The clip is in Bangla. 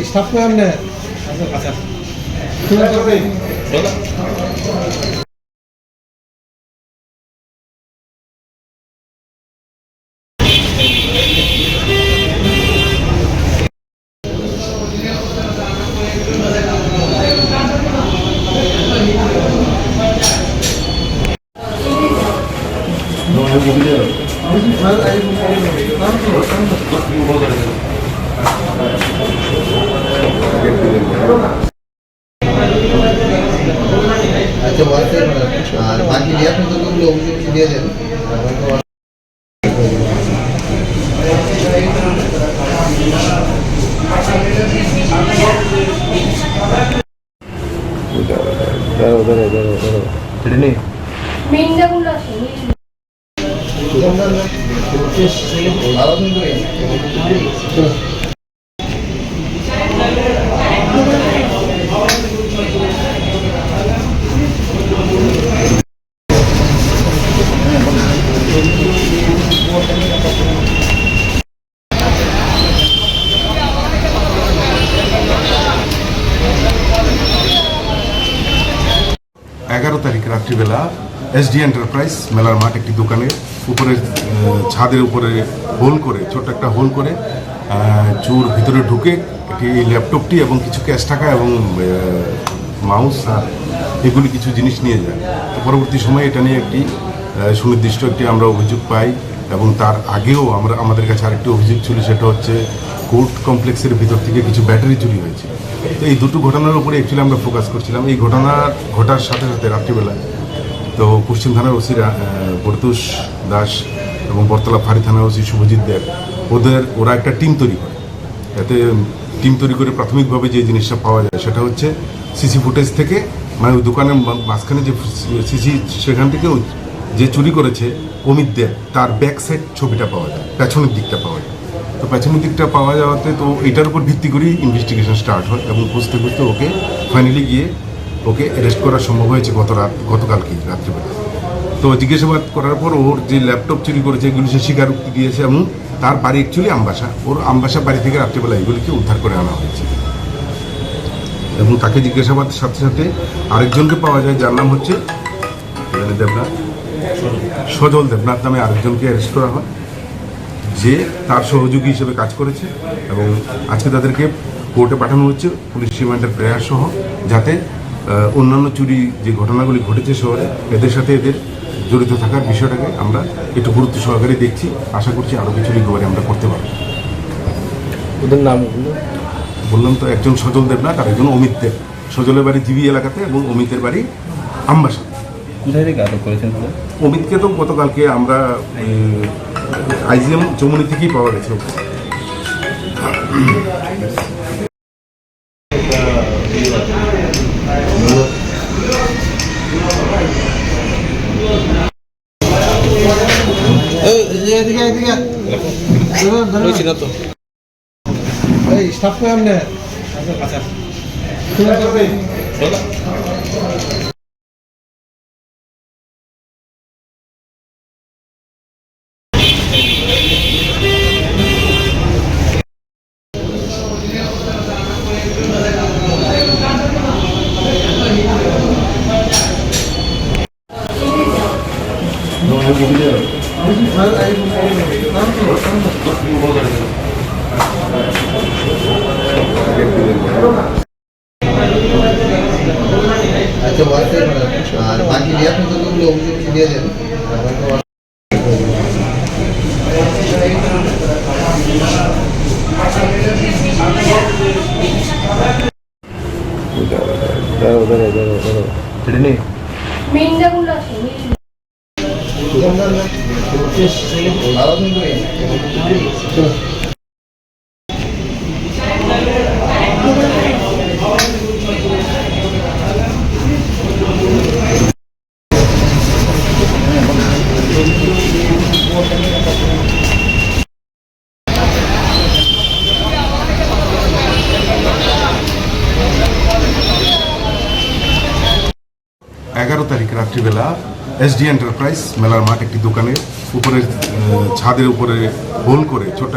স্টাফ করে আমনে আচ্ছা আর বাকি যে আপনি যতগুলো অভিযোগ দিয়ে দেন তারিখ রাত্রিবেলা এসডি এন্টারপ্রাইজ মেলার মাঠ একটি দোকানে উপরে ছাদের উপরে হোল করে ছোট্ট একটা হোল করে চোর ভিতরে ঢুকে একটি ল্যাপটপটি এবং কিছু ক্যাশ টাকা এবং মাউস আর এগুলি কিছু জিনিস নিয়ে যায়। তো পরবর্তী সময়ে এটা নিয়ে একটি সুনির্দিষ্ট একটি আমরা অভিযোগ পাই এবং তার আগেও আমাদের কাছে আরেকটি অভিযোগ ছিল, সেটা হচ্ছে কোর্ট কমপ্লেক্সের ভিতর থেকে কিছু ব্যাটারি চুরি হয়েছে। তো এই দুটো ঘটনার উপরে অ্যাকচুয়ালি আমরা ফোকাস করছিলাম। এই ঘটার সাথে সাথে রাত্রিবেলায় তো পশ্চিম থানার ওসি বরতুষ দাস এবং বরতলা ফাঁড়ি থানার ওসি শুভজিৎ দেব ওরা একটা টিম তৈরি করে। এতে টিম তৈরি করে প্রাথমিকভাবে যে জিনিসটা পাওয়া যায় সেটা হচ্ছে সিসি ফুটেজ থেকে, মানে ওই দোকানের মাঝখানে যে সিসি সেখান থেকে যে চুরি করেছে অমিত দেব তার ব্যাক সাইড ছবিটা পাওয়া যায়, পেছনের দিকটা পাওয়া যায়। তো পেছনের দিকটা পাওয়া যাওয়াতে তো এটার উপর ভিত্তি করেই ইনভেস্টিগেশন স্টার্ট হয় এবং খুঁজতে খুঁজতে ওকে ফাইনালি গিয়ে ওকে অ্যারেস্ট করা সম্ভব হয়েছে গতকালকে রাত্রিবেলা। তো জিজ্ঞাসাবাদ করার পর ওর যে ল্যাপটপ চুরি করেছে এগুলি সে স্বীকারোক্তি দিয়েছে এবং তার বাড়ি অ্যাকচুয়ালি আমবাসা। ওর আমবাসা বাড়ি থেকে রাত্রিবেলা এগুলিকে উদ্ধার করে আনা হয়েছে এবং তাকে জিজ্ঞাসাবাদের সাথে সাথে আরেকজনকে পাওয়া যায় যার নাম হচ্ছে দেবনাথ, সজল দেবনাথ নামে আরেকজনকে অ্যারেস্ট করা হয়, যে তার সহযোগী হিসেবে কাজ করেছে এবং আজকে তাদেরকে কোর্টে পাঠানো হচ্ছে পুলিশ রিমান্ডের প্রেয়ার সহ, যাতে অন্যান্য চুরি যে ঘটনাগুলি ঘটেছে শহরে এদের সাথে এদের জড়িত থাকার বিষয়টাকে আমরা একটু গুরুত্ব সহকারে দেখছি। আশা করছি আরও কিছু রিকভারি আমরা করতে পারব। ওদের নাম বললাম তো, একজন সজল দেবনাথ আর একজন অমিত দেব। সজলের বাড়ি জিবি এলাকাতে এবং অমিতের বাড়ি আমবাসা। কোথায় থেকে আটক করেছেন? অমিতকে তো গতকালকে আমরা আইজিএম চৌমনি থেকেই পাওয়া গেছে। স্টাফ করে আমনে আচ্ছা আর বাকি যে আপনি যতগুলো অভিযোগ দিয়ে দেন তারিখ রাত্রিবেলা এসডি এন্টারপ্রাইজ মেলার মাঠ একটি দোকানে উপরে ছাদের উপরে হোল করে ছোট্ট